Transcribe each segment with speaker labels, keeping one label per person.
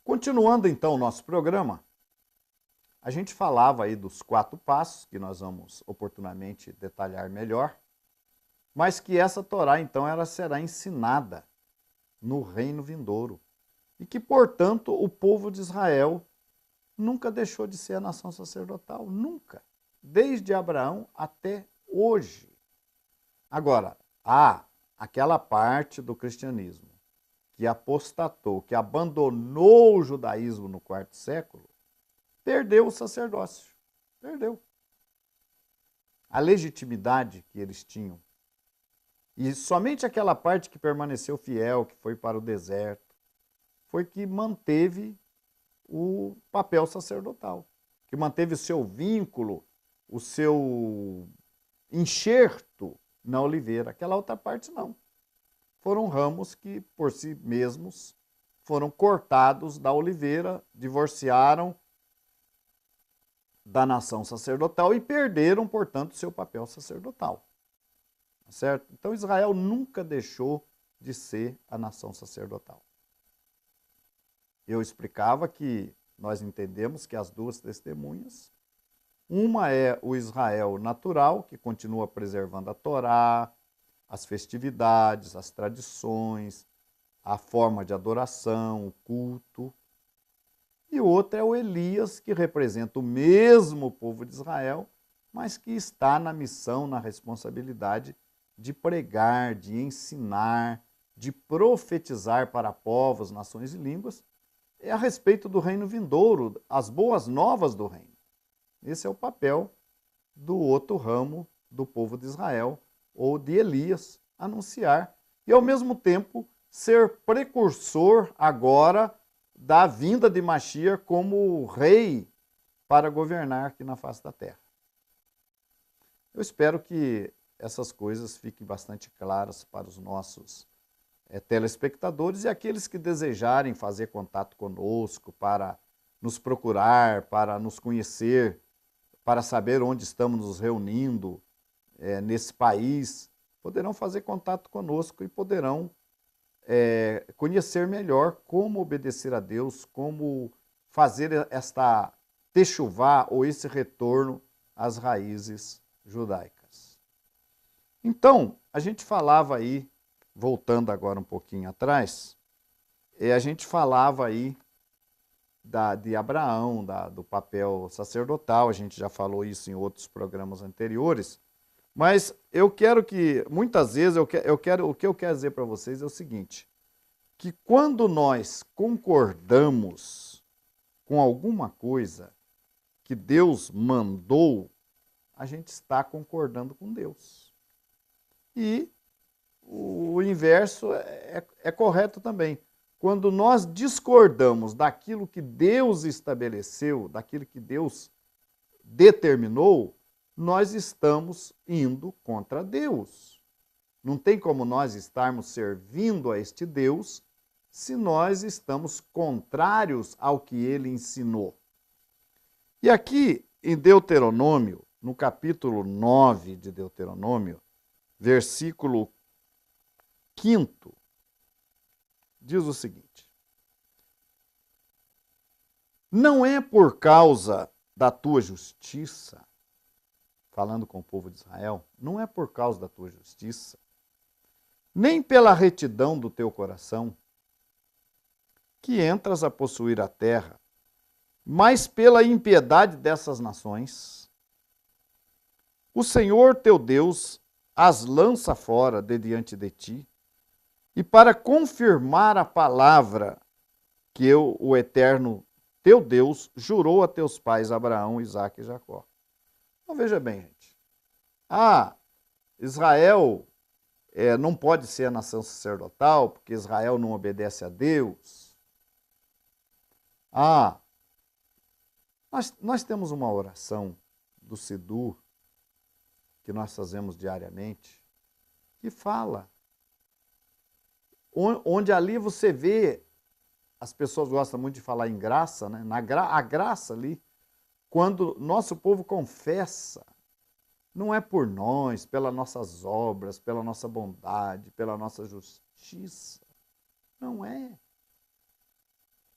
Speaker 1: Continuando então o nosso programa, a gente falava aí dos 4 passos, que nós vamos oportunamente detalhar melhor, mas que essa Torá então ela será ensinada no reino vindouro e que, portanto, o povo de Israel nunca deixou de ser a nação sacerdotal, nunca, desde Abraão até hoje. Agora, há aquela parte do cristianismo que apostatou, que abandonou o judaísmo no 4º século, perdeu o sacerdócio. Perdeu. A legitimidade que eles tinham. E somente aquela parte que permaneceu fiel, que foi para o deserto, foi que manteve o papel sacerdotal, que manteve o seu vínculo, o seu enxerto na oliveira. Aquela outra parte não. Foram ramos que, por si mesmos, foram cortados da oliveira, divorciaram da nação sacerdotal e perderam, portanto, seu papel sacerdotal. Certo? Então Israel nunca deixou de ser a nação sacerdotal. Eu explicava que nós entendemos que as 2 testemunhas, uma é o Israel natural, que continua preservando a Torá, as festividades, as tradições, a forma de adoração, o culto. E outra é o Elias, que representa o mesmo povo de Israel, mas que está na missão, na responsabilidade de pregar, de ensinar, de profetizar para povos, nações e línguas, é a respeito do reino vindouro, as boas novas do reino. Esse é o papel do outro ramo do povo de Israel, ou de Elias, anunciar e, ao mesmo tempo, ser precursor agora da vinda de Mashiach como rei para governar aqui na face da terra. Eu espero que essas coisas fiquem bastante claras para os nossos telespectadores e aqueles que desejarem fazer contato conosco para nos procurar, para nos conhecer, para saber onde estamos nos reunindo nesse país, poderão fazer contato conosco e poderão conhecer melhor como obedecer a Deus, como fazer esta techuvá ou esse retorno às raízes judaicas. Então, a gente falava aí, voltando agora um pouquinho atrás, a gente falava aí de Abraão, do papel sacerdotal, a gente já falou isso em outros programas anteriores, mas eu quero que, muitas vezes, o que eu quero dizer para vocês é o seguinte, que quando nós concordamos com alguma coisa que Deus mandou, a gente está concordando com Deus. E o inverso é correto também. Quando nós discordamos daquilo que Deus estabeleceu, daquilo que Deus determinou, nós estamos indo contra Deus. Não tem como nós estarmos servindo a este Deus se nós estamos contrários ao que ele ensinou. E aqui em Deuteronômio, no capítulo 9 de Deuteronômio, versículo 5, diz o seguinte: não é por causa da tua justiça, falando com o povo de Israel, não é por causa da tua justiça, nem pela retidão do teu coração, que entras a possuir a terra, mas pela impiedade dessas nações. O Senhor teu Deus as lança fora de diante de ti, e para confirmar a palavra que o Eterno teu Deus jurou a teus pais Abraão, Isaque e Jacó. Então veja bem, gente. Israel não pode ser a nação sacerdotal, porque Israel não obedece a Deus. Nós temos uma oração do Sidur, que nós fazemos diariamente, que fala, onde ali você vê, as pessoas gostam muito de falar em graça, né? A graça ali, quando nosso povo confessa, não é por nós, pelas nossas obras, pela nossa bondade, pela nossa justiça, não é.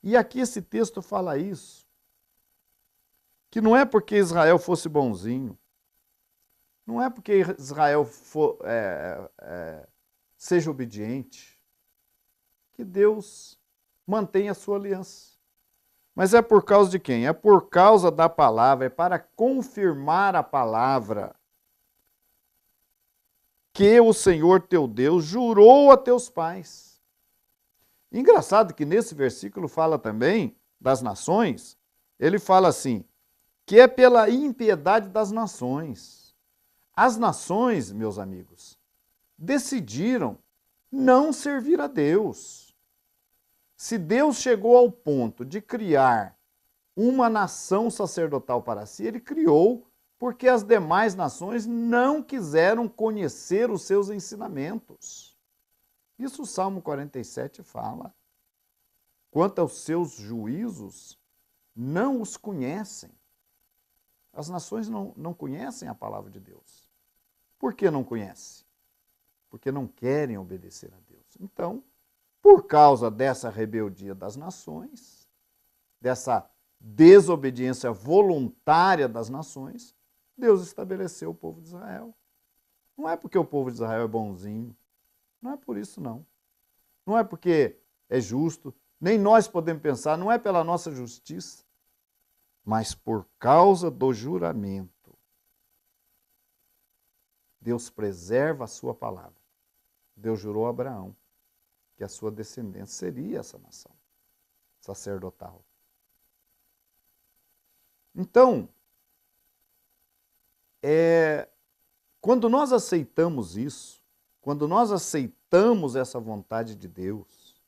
Speaker 1: E aqui esse texto fala isso, que não é porque Israel fosse bonzinho, não é porque Israel seja obediente, que Deus mantém a sua aliança. Mas é por causa de quem? É por causa da palavra, é para confirmar a palavra que o Senhor teu Deus jurou a teus pais. Engraçado que nesse versículo fala também das nações, ele fala assim, que é pela impiedade das nações. As nações, meus amigos, decidiram não servir a Deus. Se Deus chegou ao ponto de criar uma nação sacerdotal para si, ele criou porque as demais nações não quiseram conhecer os seus ensinamentos. Isso o Salmo 47 fala. Quanto aos seus juízos, não os conhecem. As nações não conhecem a palavra de Deus. Por que não conhecem? Porque não querem obedecer a Deus. Então, por causa dessa rebeldia das nações, dessa desobediência voluntária das nações, Deus estabeleceu o povo de Israel. Não é porque o povo de Israel é bonzinho, não é por isso não. Não é porque é justo, nem nós podemos pensar, não é pela nossa justiça, mas por causa do juramento. Deus preserva a sua palavra. Deus jurou a Abraão que a sua descendência seria essa nação sacerdotal. Então, quando nós aceitamos isso, quando nós aceitamos essa vontade de Deus,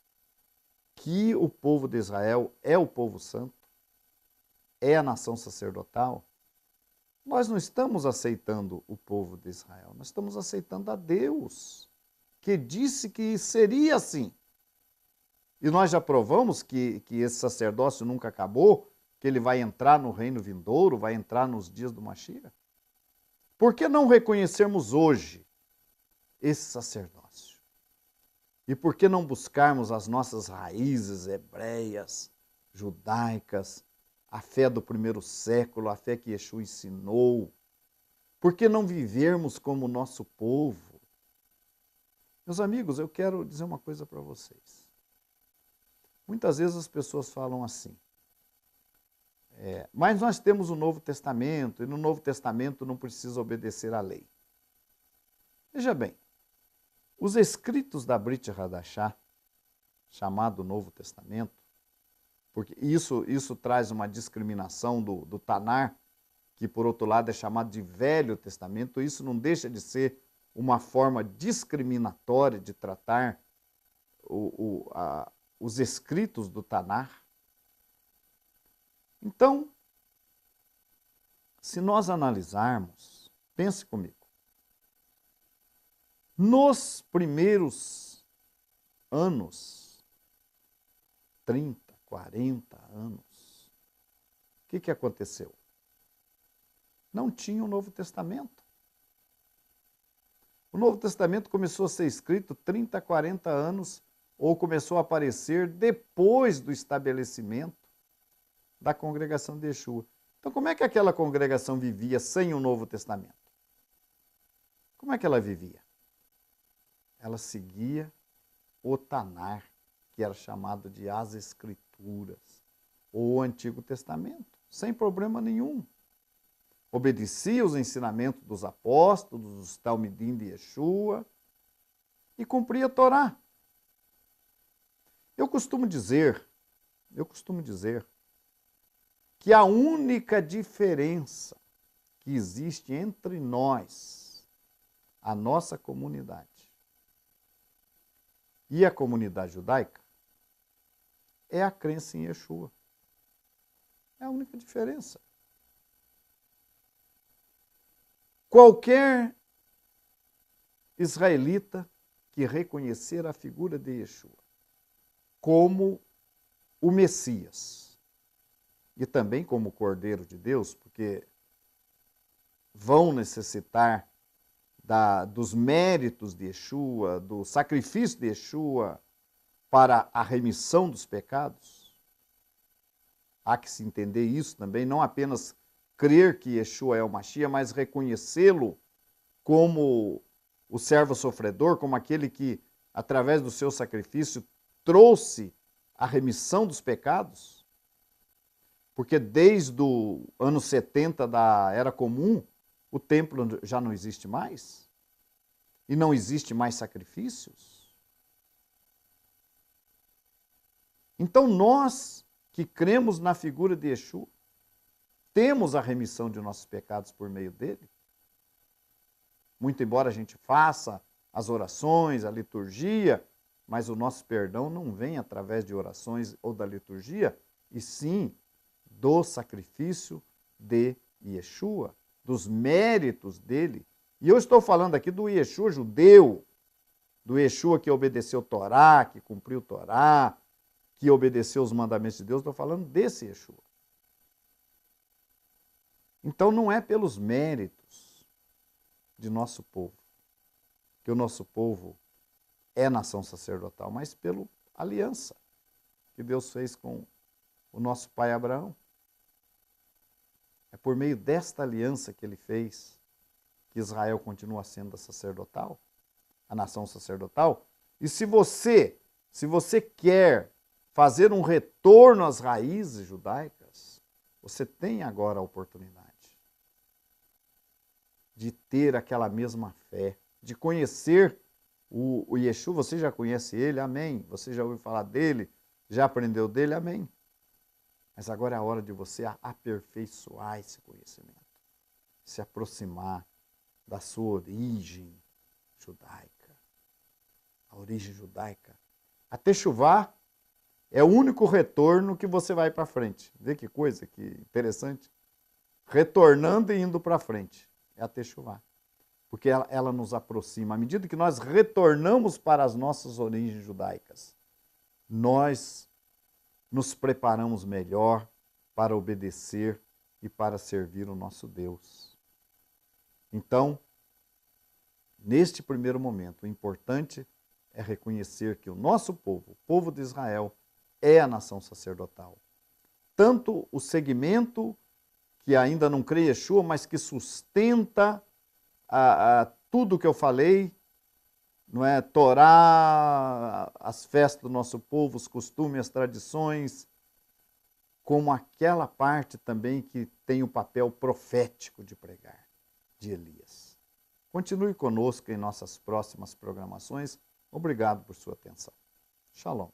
Speaker 1: que o povo de Israel é o povo santo, é a nação sacerdotal, nós não estamos aceitando o povo de Israel, nós estamos aceitando a Deus, que disse que seria assim. E nós já provamos que esse sacerdócio nunca acabou, que ele vai entrar no reino vindouro, vai entrar nos dias do Mashiach. Por que não reconhecermos hoje esse sacerdócio? E por que não buscarmos as nossas raízes hebreias, judaicas, a fé do primeiro século, a fé que Yeshua ensinou? Por que não vivermos como o nosso povo? Meus amigos, eu quero dizer uma coisa para vocês. Muitas vezes as pessoas falam assim, mas nós temos o Novo Testamento, e no Novo Testamento não precisa obedecer à lei. Veja bem, os escritos da Brit Hadashah, chamado Novo Testamento, porque isso traz uma discriminação do Tanar, que por outro lado é chamado de Velho Testamento, isso não deixa de ser uma forma discriminatória de tratar os escritos do Tanar. Então, se nós analisarmos, pense comigo, nos primeiros anos, 30, 40 anos, o que aconteceu? Não tinha o Novo Testamento. O Novo Testamento começou a ser escrito 30, 40 anos, ou começou a aparecer depois do estabelecimento da congregação de Yeshua. Então, como é que aquela congregação vivia sem o Novo Testamento? Como é que ela vivia? Ela seguia o Tanar, que era chamado de as Escrituras, ou o Antigo Testamento, sem problema nenhum. Obedecia os ensinamentos dos apóstolos, dos Talmidim de Yeshua, e cumpria a Torá. Eu costumo dizer que a única diferença que existe entre nós, a nossa comunidade, e a comunidade judaica, é a crença em Yeshua. É a única diferença. Qualquer israelita que reconhecer a figura de Yeshua como o Messias e também como o Cordeiro de Deus, porque vão necessitar dos méritos de Yeshua, do sacrifício de Yeshua para a remissão dos pecados, há que se entender isso também, não apenas crer que Yeshua é o Mashiach, mas reconhecê-lo como o servo sofredor, como aquele que, através do seu sacrifício, trouxe a remissão dos pecados. Porque desde o ano 70 da Era Comum, o templo já não existe mais. E não existe mais sacrifícios. Então nós que cremos na figura de Yeshua, temos a remissão de nossos pecados por meio dele. Muito embora a gente faça as orações, a liturgia, mas o nosso perdão não vem através de orações ou da liturgia, e sim do sacrifício de Yeshua, dos méritos dele. E eu estou falando aqui do Yeshua judeu, do Yeshua que obedeceu Torá, que cumpriu Torá, que obedeceu os mandamentos de Deus, estou falando desse Yeshua. Então não é pelos méritos de nosso povo, que o nosso povo é nação sacerdotal, mas pela aliança que Deus fez com o nosso pai Abraão. É por meio desta aliança que ele fez que Israel continua sendo sacerdotal, a nação sacerdotal. E se você quer fazer um retorno às raízes judaicas, você tem agora a oportunidade de ter aquela mesma fé, de conhecer o Yeshua. Você já conhece ele, amém. Você já ouviu falar dele, já aprendeu dele, amém. Mas agora é a hora de você aperfeiçoar esse conhecimento, se aproximar da sua origem judaica. A origem judaica. A Techuvá é o único retorno que você vai para frente. Vê que coisa, que interessante. Retornando e indo para frente. É a Techuvá. Porque ela nos aproxima. À medida que nós retornamos para as nossas origens judaicas, nós nos preparamos melhor para obedecer e para servir o nosso Deus. Então, neste primeiro momento, o importante é reconhecer que o nosso povo, o povo de Israel, é a nação sacerdotal. Tanto o segmento que ainda não crê em Yeshua, mas que sustenta tudo o que eu falei, não é? Torá, as festas do nosso povo, os costumes, as tradições, como aquela parte também que tem o papel profético de pregar, de Elias. Continue conosco em nossas próximas programações. Obrigado por sua atenção. Shalom.